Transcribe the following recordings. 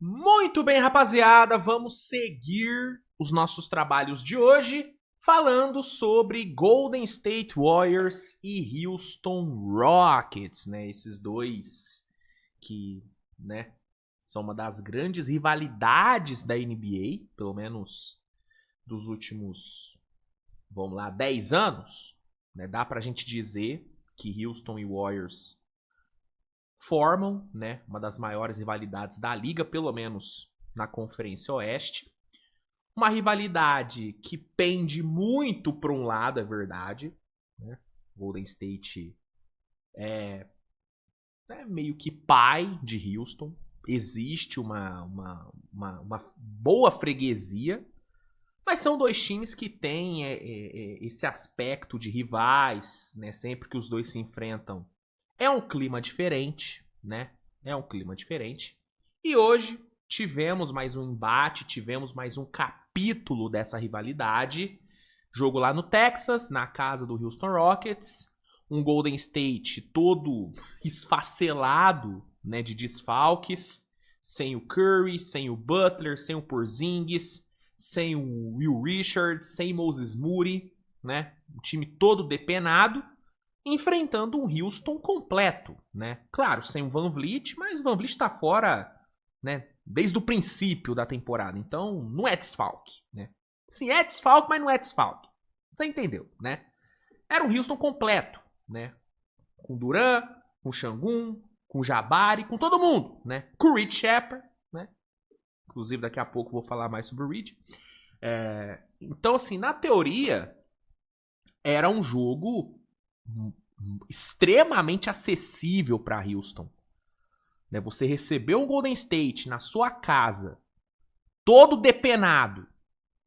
Muito bem, rapaziada, vamos seguir os nossos trabalhos de hoje falando sobre Golden State Warriors e Houston Rockets, né? Esses dois que, né, são uma das grandes rivalidades da NBA, pelo menos dos últimos, vamos lá, 10 anos, né? Dá pra gente dizer que Houston e Warriors formam, né, uma das maiores rivalidades da liga, pelo menos na Conferência Oeste. Uma rivalidade que pende muito para um lado, é verdade. Né? Golden State é meio que pai de Houston. Existe uma boa freguesia, mas são dois times que têm esse aspecto de rivais, né? Sempre que os dois se enfrentam, é um clima diferente, né? É um clima diferente. E hoje tivemos mais um embate, tivemos mais um capítulo dessa rivalidade. Jogo lá no Texas, na casa do Houston Rockets. Um Golden State todo esfacelado, né, de desfalques. Sem o Curry, sem o Butler, sem o Porzingis, sem o Will Richards, sem Moses Moody, né? O time todo depenado, enfrentando um Houston completo, né? Claro, sem o Van Vliet, mas o Van Vliet tá fora, né, desde o princípio da temporada. Então, não é desfalque, né? Sim, é desfalque, mas não é desfalque. Você entendeu, né? Era um Houston completo, né? Com Durant, com Şengün, com Jabari, com todo mundo, né? Com o Reed Sheppard, né? Inclusive, daqui a pouco vou falar mais sobre o Reed. Então, assim, na teoria, era um jogo extremamente acessível para Houston. Né? Você recebeu um Golden State na sua casa, todo depenado,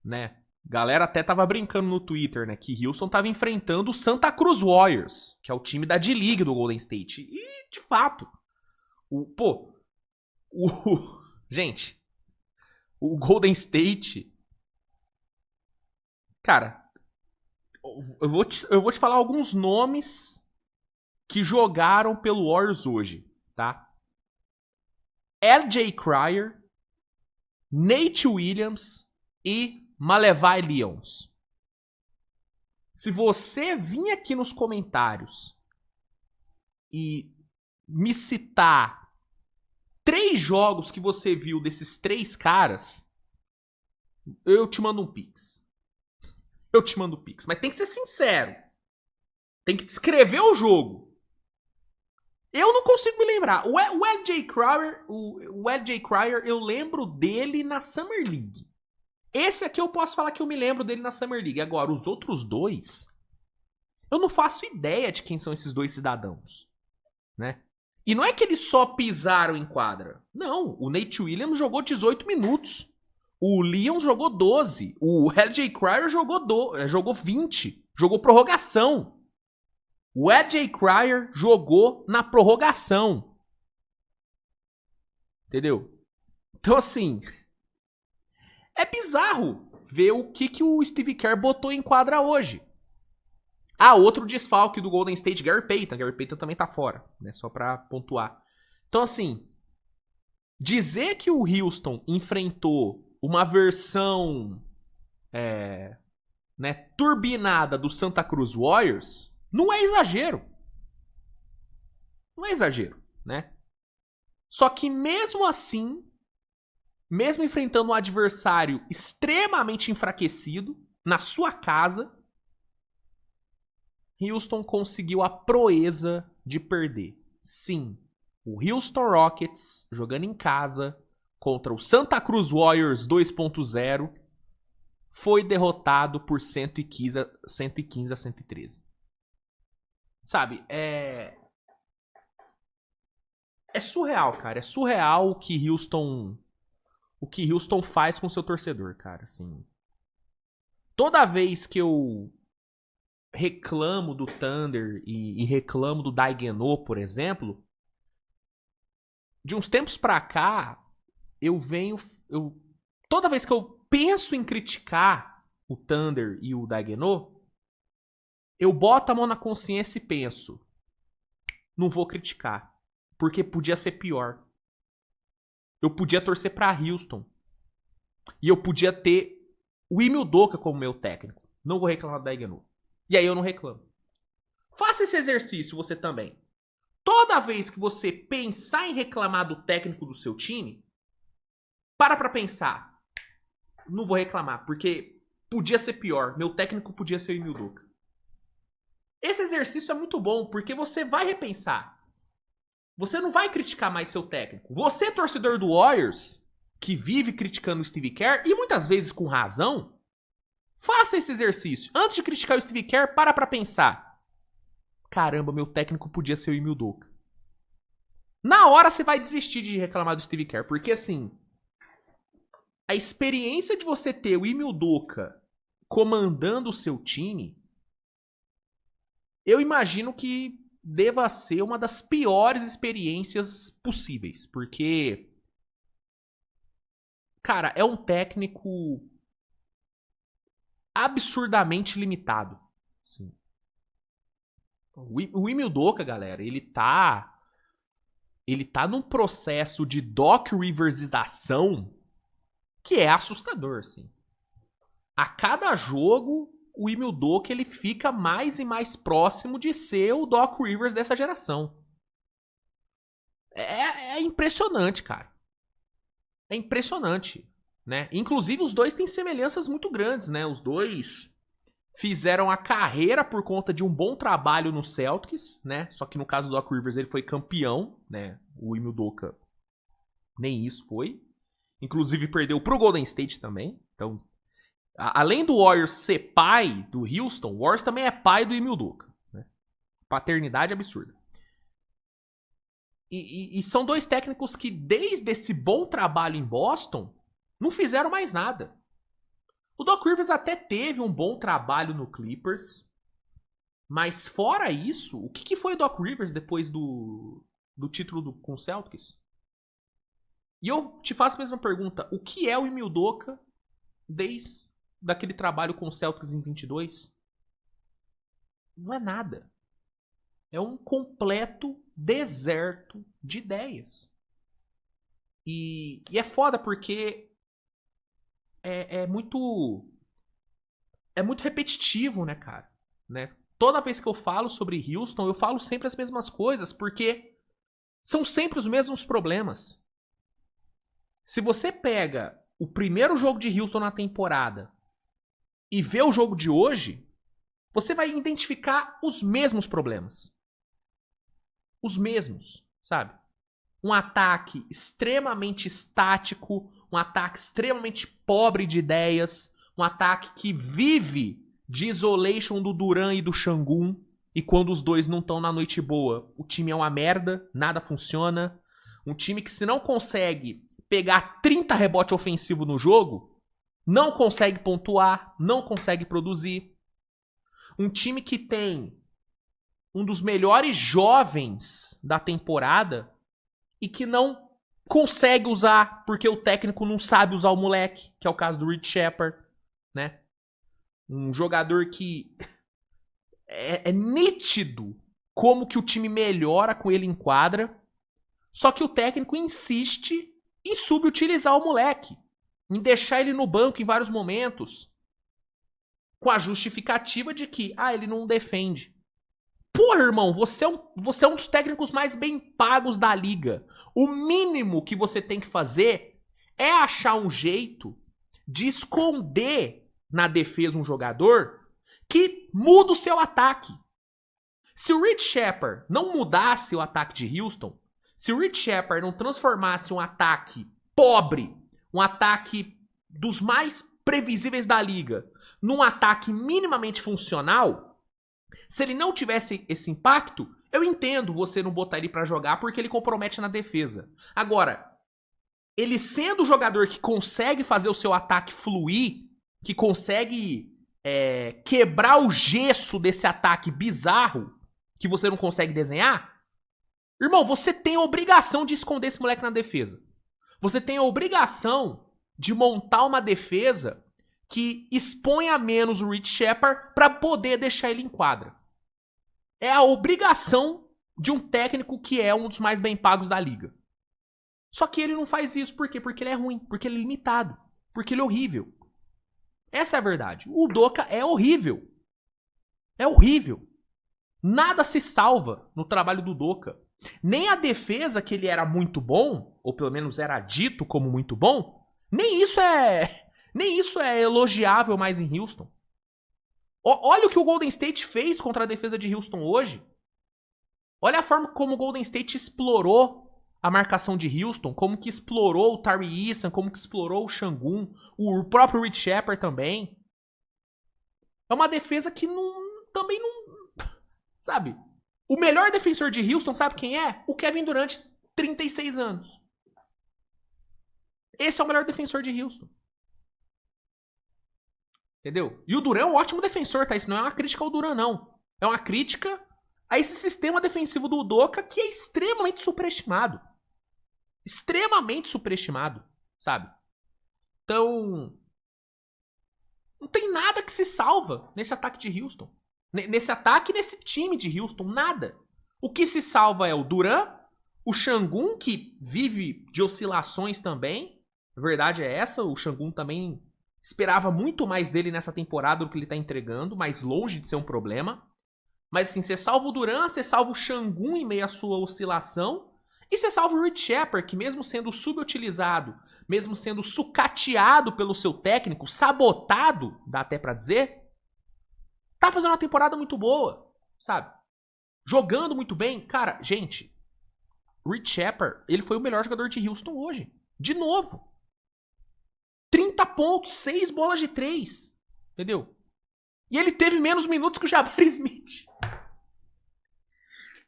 né? Galera até tava brincando no Twitter, né? Que Houston tava enfrentando o Santa Cruz Warriors, que é o time da D-League do Golden State. E, de fato, gente, o Golden State, cara, eu vou te falar alguns nomes que jogaram pelo Warriors hoje, tá? L.J. Cryer, Nate Williams e Malevai Lyons. Se você vir aqui nos comentários e me citar 3 jogos que você viu desses 3 caras, eu te mando um pix. Mas tem que ser sincero. Tem que descrever o jogo. Eu não consigo me lembrar. O L.J. Cryer, eu lembro dele na Summer League. Esse aqui eu posso falar que eu me lembro dele na Summer League. Agora, os outros dois, eu não faço ideia de quem são esses dois cidadãos, né? E não é que eles só pisaram em quadra. Não, o Nate Williams jogou 18 minutos. O Lyons jogou 12. O L.J. Cryer jogou 20. Jogou prorrogação. O L.J. Cryer jogou na prorrogação. Entendeu? Então, assim, é bizarro ver o que o Steve Kerr botou em quadra hoje. Ah, outro desfalque do Golden State, Gary Payton. Gary Payton também tá fora, né? Só pra pontuar. Então, assim, dizer que o Houston enfrentou uma versão né, turbinada do Santa Cruz Warriors não é exagero. Não é exagero, né? Só que mesmo assim, mesmo enfrentando um adversário extremamente enfraquecido na sua casa, Houston conseguiu a proeza de perder. Sim, o Houston Rockets, jogando em casa contra o Santa Cruz Warriors 2.0, foi derrotado por 115 a 113. Sabe, é surreal, cara. É surreal o que Houston faz com seu torcedor, cara. Assim, toda vez que eu reclamo do Thunder e reclamo do Daigneault, por exemplo, de uns tempos pra cá, toda vez que eu penso em criticar o Thunder e o Daigneault, eu boto a mão na consciência e penso, não vou criticar, porque podia ser pior. eu podia torcer pra Houston. E eu podia ter o Ime Udoka como meu técnico. Não vou reclamar da Iganu. E aí eu não reclamo. Faça esse exercício você também. Toda vez que você pensar em reclamar do técnico do seu time, para pensar. Não vou reclamar, porque podia ser pior. Meu técnico podia ser o Ime Udoka. Esse exercício é muito bom, porque você vai repensar. Você não vai criticar mais seu técnico. Você, torcedor do Warriors, que vive criticando o Steve Kerr, e muitas vezes com razão, faça esse exercício. Antes de criticar o Steve Kerr, para pensar. Caramba, meu técnico podia ser o Ime Udoka. Na hora você vai desistir de reclamar do Steve Kerr, porque assim, a experiência de você ter o Ime Udoka comandando o seu time, eu imagino que deva ser uma das piores experiências possíveis, porque, cara, é um técnico absurdamente limitado. Sim. O Ime Udoka, galera, ele tá num processo de Doc Riversização que é assustador, assim. A cada jogo, o Ime Udoka ele fica mais e mais próximo de ser o Doc Rivers dessa geração. É impressionante, cara. É impressionante, né? Inclusive, os dois têm semelhanças muito grandes, né? Os dois fizeram a carreira por conta de um bom trabalho no Celtics, né? Só que no caso do Doc Rivers ele foi campeão, né? O Ime Udoka nem isso foi. Inclusive perdeu pro Golden State também. Então, além do Warriors ser pai do Houston, o Warriors também é pai do Ime Udoka, né? Paternidade absurda. E são dois técnicos que desde esse bom trabalho em Boston não fizeram mais nada. O Doc Rivers até teve um bom trabalho no Clippers, mas fora isso, o que foi o Doc Rivers depois do título com o Celtics? E eu te faço a mesma pergunta, o que é o Ime Udoka desde daquele trabalho com o Celtics em 22? Não é nada. É um completo deserto de ideias. E é foda porque é muito repetitivo, né, cara? Né? Toda vez que eu falo sobre Houston, eu falo sempre as mesmas coisas, porque são sempre os mesmos problemas. Se você pega o primeiro jogo de Houston na temporada e vê o jogo de hoje, você vai identificar os mesmos problemas. Os mesmos, sabe? Um ataque extremamente estático, um ataque extremamente pobre de ideias, um ataque que vive de isolation do Duran e do Şengün, e quando os dois não estão na noite boa, o time é uma merda, nada funciona. Um time que se não consegue pegar 30 rebotes ofensivos no jogo, não consegue pontuar, não consegue produzir. Um time que tem um dos melhores jovens da temporada e que não consegue usar porque o técnico não sabe usar o moleque, que é o caso do Reed Sheppard, né? Um jogador que é nítido como que o time melhora com ele em quadra, só que o técnico insiste em subutilizar o moleque, em deixar ele no banco em vários momentos, com a justificativa de que, ele não defende. Porra, irmão, você é um dos técnicos mais bem pagos da liga. O mínimo que você tem que fazer é achar um jeito de esconder na defesa um jogador que muda o seu ataque. Se o Reed Sheppard não mudasse o ataque de Houston, se o Reed Sheppard não transformasse um ataque pobre, um ataque dos mais previsíveis da liga, num ataque minimamente funcional, se ele não tivesse esse impacto, eu entendo você não botar ele pra jogar porque ele compromete na defesa. Agora, ele sendo o jogador que consegue fazer o seu ataque fluir, que consegue quebrar o gesso desse ataque bizarro que você não consegue desenhar, irmão, você tem a obrigação de esconder esse moleque na defesa. Você tem a obrigação de montar uma defesa que exponha menos o Reed Sheppard para poder deixar ele em quadra. É a obrigação de um técnico que é um dos mais bem pagos da liga. Só que ele não faz isso. Por quê? Porque ele é ruim, porque ele é limitado, porque ele é horrível. Essa é a verdade. O Udoka é horrível. É horrível. Nada se salva no trabalho do Udoka. Nem a defesa, que ele era muito bom, ou pelo menos era dito como muito bom, nem isso é elogiável mais em Houston. Olha o que o Golden State fez contra a defesa de Houston hoje. Olha a forma como o Golden State explorou a marcação de Houston, como que explorou o Tari Eason, como que explorou o Şengün, o próprio Rich Shepard também. É uma defesa que também não... Sabe? O melhor defensor de Houston, sabe quem é? O Kevin Durant, 36 anos. Esse é o melhor defensor de Houston. Entendeu? E o Durant é um ótimo defensor, tá? Isso não é uma crítica ao Durant, não. É uma crítica a esse sistema defensivo do Udoka que é extremamente superestimado. Extremamente superestimado, sabe? Então, não tem nada que se salva nesse ataque de Houston. Nesse ataque e nesse time de Houston, nada. O que se salva é o Durant, o Şengün, que vive de oscilações também. A verdade é essa, o Şengün também esperava muito mais dele nessa temporada do que ele tá entregando, mas longe de ser um problema. Mas assim, você salva o Durant, você salva o Şengün em meio à sua oscilação, e você salva o Rich Shepard, que mesmo sendo subutilizado, mesmo sendo sucateado pelo seu técnico, sabotado, dá até pra dizer, tá fazendo uma temporada muito boa, sabe? Jogando muito bem. Cara, gente, Rich Shepard, ele foi o melhor jogador de Houston hoje. De novo. 30 pontos, 6 bolas de 3. Entendeu? E ele teve menos minutos que o Jabari Smith.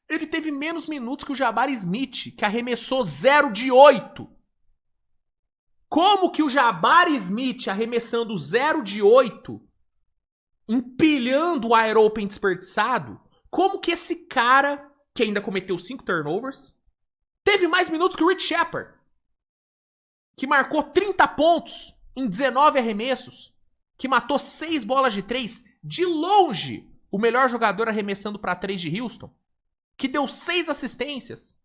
Ele teve menos minutos que o Jabari Smith, que arremessou 0 de 8. Como que o Jabari Smith, arremessando 0 de 8, empilhando o wide open desperdiçado, como que esse cara, que ainda cometeu 5 turnovers, teve mais minutos que o Rich Shepard, que marcou 30 pontos em 19 arremessos, que matou 6 bolas de 3, de longe o melhor jogador arremessando para 3 de Houston, que deu 6 assistências,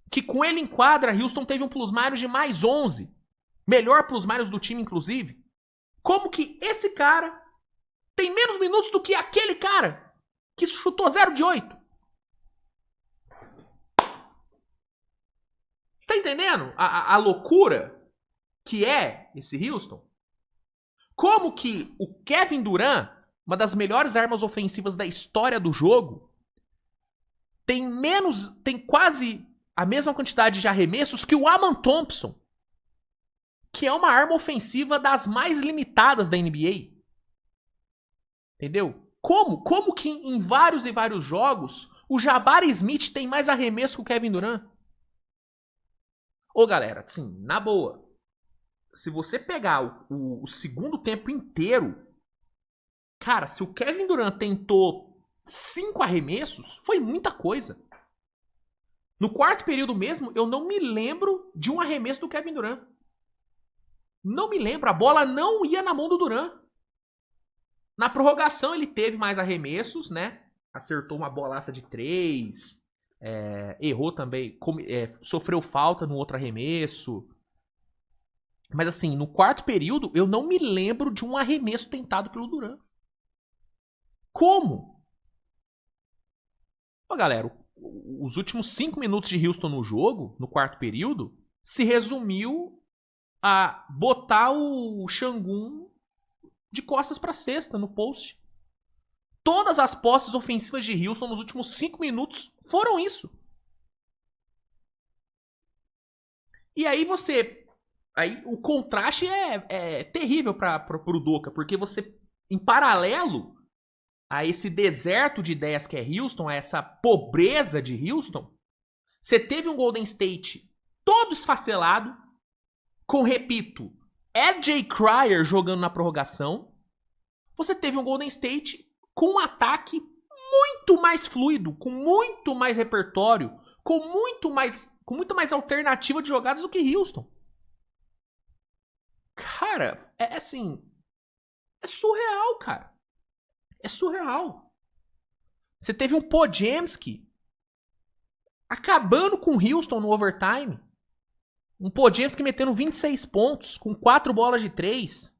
que com ele em quadra, Houston teve um plus-minus de mais 11, melhor plus-minus do time, inclusive. Como que esse cara tem menos minutos do que aquele cara que chutou 0 de 8? Você tá entendendo a loucura que é esse Houston? Como que o Kevin Durant, uma das melhores armas ofensivas da história do jogo, tem quase a mesma quantidade de arremessos que o Aman Thompson, que é uma arma ofensiva das mais limitadas da NBA. Entendeu? Como que em vários e vários jogos o Jabari Smith tem mais arremesso que o Kevin Durant? Ô galera, assim, na boa, se você pegar o segundo tempo inteiro, cara, se o Kevin Durant tentou 5 arremessos, foi muita coisa. No quarto período mesmo, eu não me lembro de um arremesso do Kevin Durant. Não me lembro, a bola não ia na mão do Durant. Na prorrogação ele teve mais arremessos, né? Acertou uma bolaça de 3, errou também, sofreu falta no outro arremesso. Mas assim, no quarto período, eu não me lembro de um arremesso tentado pelo Durant. Como? Ó, galera, os últimos 5 minutos de Houston no jogo, no quarto período, se resumiu a botar o Şengün de costas pra cesta, no post. Todas as posses ofensivas de Houston nos últimos 5 minutos foram isso. E aí Aí o contraste é terrível pro Udoka, porque você, em paralelo a esse deserto de ideias que é Houston, a essa pobreza de Houston, você teve um Golden State todo esfacelado, com, repito, AJ Cryer jogando na prorrogação. Você teve um Golden State com um ataque muito mais fluido, com muito mais repertório, com muito mais alternativa de jogadas do que Houston. Cara, assim, é surreal, cara. É surreal. Você teve um Podziemski acabando com Houston no overtime. Um Podziemski metendo 26 pontos com 4 bolas de 3.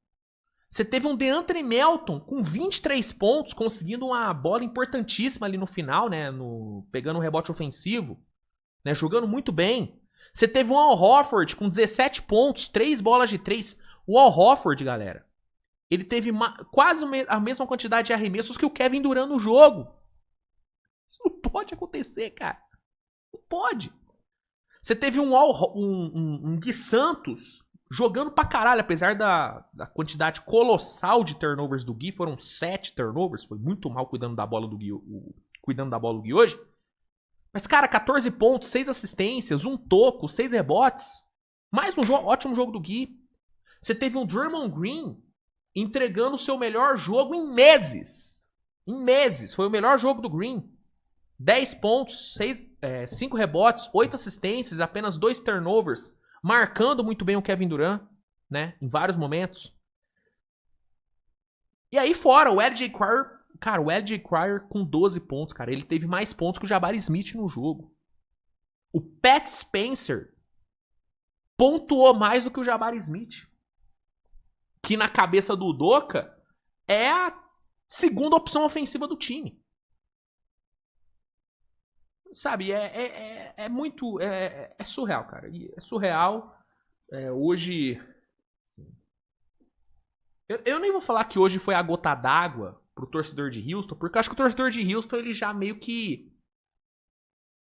Você teve um DeAndre Melton com 23 pontos, conseguindo uma bola importantíssima ali no final, né? Pegando um rebote ofensivo, né? Jogando muito bem. Você teve um Al Horford com 17 pontos, 3 bolas de 3. O Al Horford, galera, ele teve quase a mesma quantidade de arremessos que o Kevin Durant no jogo. Isso não pode acontecer, cara. Não pode. Você teve um Gui Santos jogando pra caralho, apesar da quantidade colossal de turnovers do Gui. Foram 7 turnovers, foi muito mal cuidando da bola do Gui, o Gui hoje. Mas, cara, 14 pontos, 6 assistências, 1 toco, 6 rebotes. Mais um ótimo jogo do Gui. Você teve um Draymond Green entregando o seu melhor jogo em meses. Em meses. Foi o melhor jogo do Green. 10 pontos, 5 rebotes, 8 assistências, apenas 2 turnovers. Marcando muito bem o Kevin Durant, né? Em vários momentos. E aí fora, o LJ Cryer. Cara, o LJ Cryer com 12 pontos, cara. Ele teve mais pontos que o Jabari Smith no jogo. O Pat Spencer pontuou mais do que o Jabari Smith. Que na cabeça do Udoka é a segunda opção ofensiva do time. Sabe, é muito... É surreal, cara. É surreal. Hoje... Eu nem vou falar que hoje foi a gota d'água pro torcedor de Houston, porque eu acho que o torcedor de Houston, ele já meio que...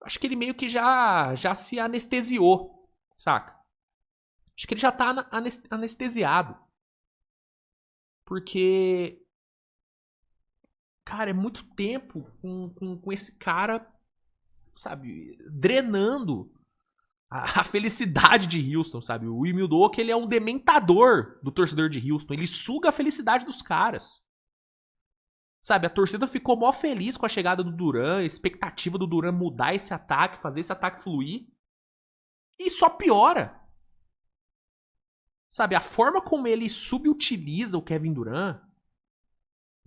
Acho que ele meio que já se anestesiou, saca? Acho que ele já tá anestesiado. Porque... Cara, é muito tempo com esse cara, sabe, drenando a felicidade de Houston, sabe? O Ime Udoka, ele é um dementador do torcedor de Houston. Ele suga a felicidade dos caras. Sabe, a torcida ficou mó feliz com a chegada do Durant, a expectativa do Durant mudar esse ataque, fazer esse ataque fluir. E só piora. Sabe, a forma como ele subutiliza o Kevin Durant...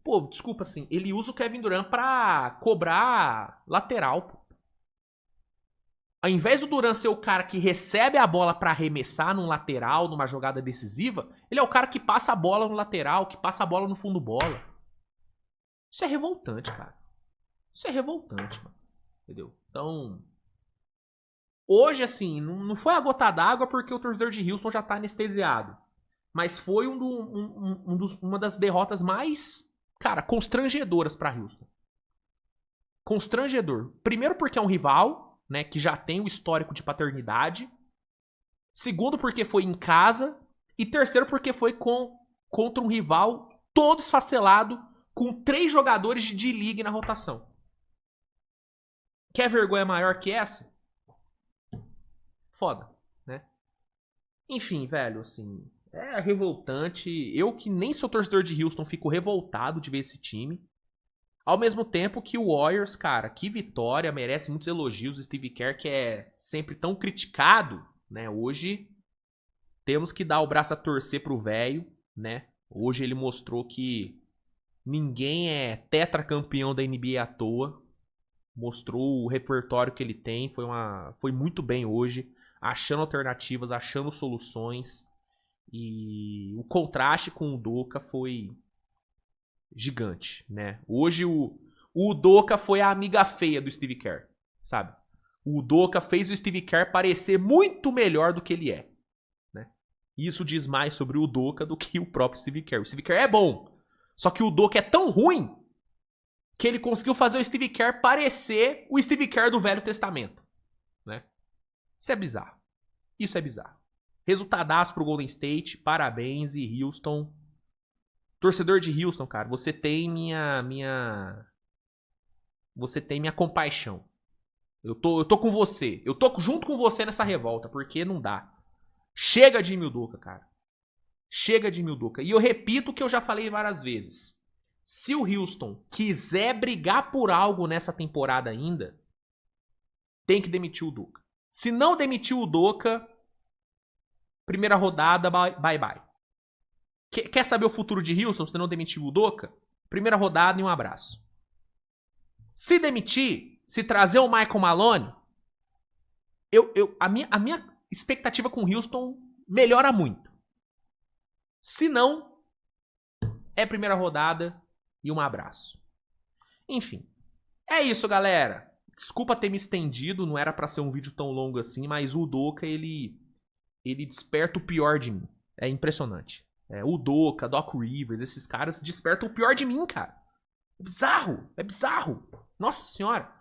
Pô, desculpa assim, ele usa o Kevin Durant pra cobrar lateral, pô. Ao invés do Durant ser o cara que recebe a bola pra arremessar num lateral, numa jogada decisiva, ele é o cara que passa a bola no lateral, que passa a bola no fundo bola. Isso é revoltante, cara. Isso é revoltante, mano. Entendeu? Então... Hoje, assim, não foi a gota d'água porque o torcedor de Houston já tá anestesiado. Mas foi uma das derrotas mais, cara, constrangedoras pra Houston. Constrangedor. Primeiro porque é um rival, né, que já tem o histórico de paternidade. Segundo porque foi em casa. E terceiro porque foi contra um rival todo esfacelado, com 3 jogadores de D-League na rotação. Quer vergonha maior que essa? Foda, né? Enfim, velho, assim... É revoltante. Eu que nem sou torcedor de Houston, fico revoltado de ver esse time. Ao mesmo tempo que o Warriors, cara, que vitória, merece muitos elogios. O Steve Kerr, que é sempre tão criticado, né? Hoje temos que dar o braço a torcer pro velho, né? Hoje ele mostrou que ninguém é tetracampeão da NBA à toa. Mostrou o repertório que ele tem. Foi muito bem hoje, achando alternativas, achando soluções. E o contraste com o Udoka foi gigante, né? Hoje o Udoka foi a amiga feia do Steve Kerr, sabe? O Udoka fez o Steve Kerr parecer muito melhor do que ele é, né? Isso diz mais sobre o Udoka do que o próprio Steve Kerr. O Steve Kerr é bom, só que o Udoka é tão ruim que ele conseguiu fazer o Steve Kerr parecer o Steve Kerr do Velho Testamento, né? Isso é bizarro. Isso é bizarro. Resultadaço pro Golden State, parabéns. E Houston, torcedor de Houston, cara, você tem você tem minha compaixão. Eu tô com você. Eu tô junto com você nessa revolta, porque não dá. Chega de Ime Udoka, cara. Chega de Ime Udoka. E eu repito o que eu já falei várias vezes. Se o Houston quiser brigar por algo nessa temporada ainda, tem que demitir o Udoka. Se não demitir o Udoka, primeira rodada, bye bye. Quer saber o futuro de Houston se não demitir o Udoka? Primeira rodada e um abraço. Se demitir, se trazer o Michael Malone, a minha expectativa com Houston melhora muito. Se não, é primeira rodada e um abraço. Enfim, é isso, galera. Desculpa ter me estendido, não era pra ser um vídeo tão longo assim, mas o Udoka, ele desperta o pior de mim. É impressionante. O Udoka, Doc Rivers, esses caras despertam o pior de mim, cara. É bizarro, é bizarro. Nossa senhora.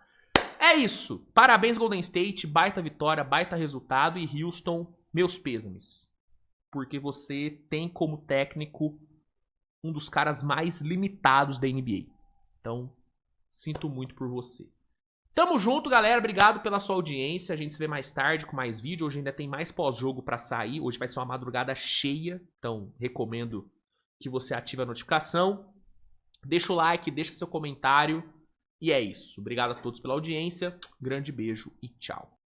É isso. Parabéns, Golden State. Baita vitória, baita resultado. E Houston, meus pêsames. Porque você tem como técnico um dos caras mais limitados da NBA. Então, sinto muito por você. Tamo junto, galera. Obrigado pela sua audiência. A gente se vê mais tarde com mais vídeo. Hoje ainda tem mais pós-jogo pra sair. Hoje vai ser uma madrugada cheia. Então, recomendo que você ative a notificação. Deixa o like, deixa seu comentário. E é isso. Obrigado a todos pela audiência. Grande beijo e tchau.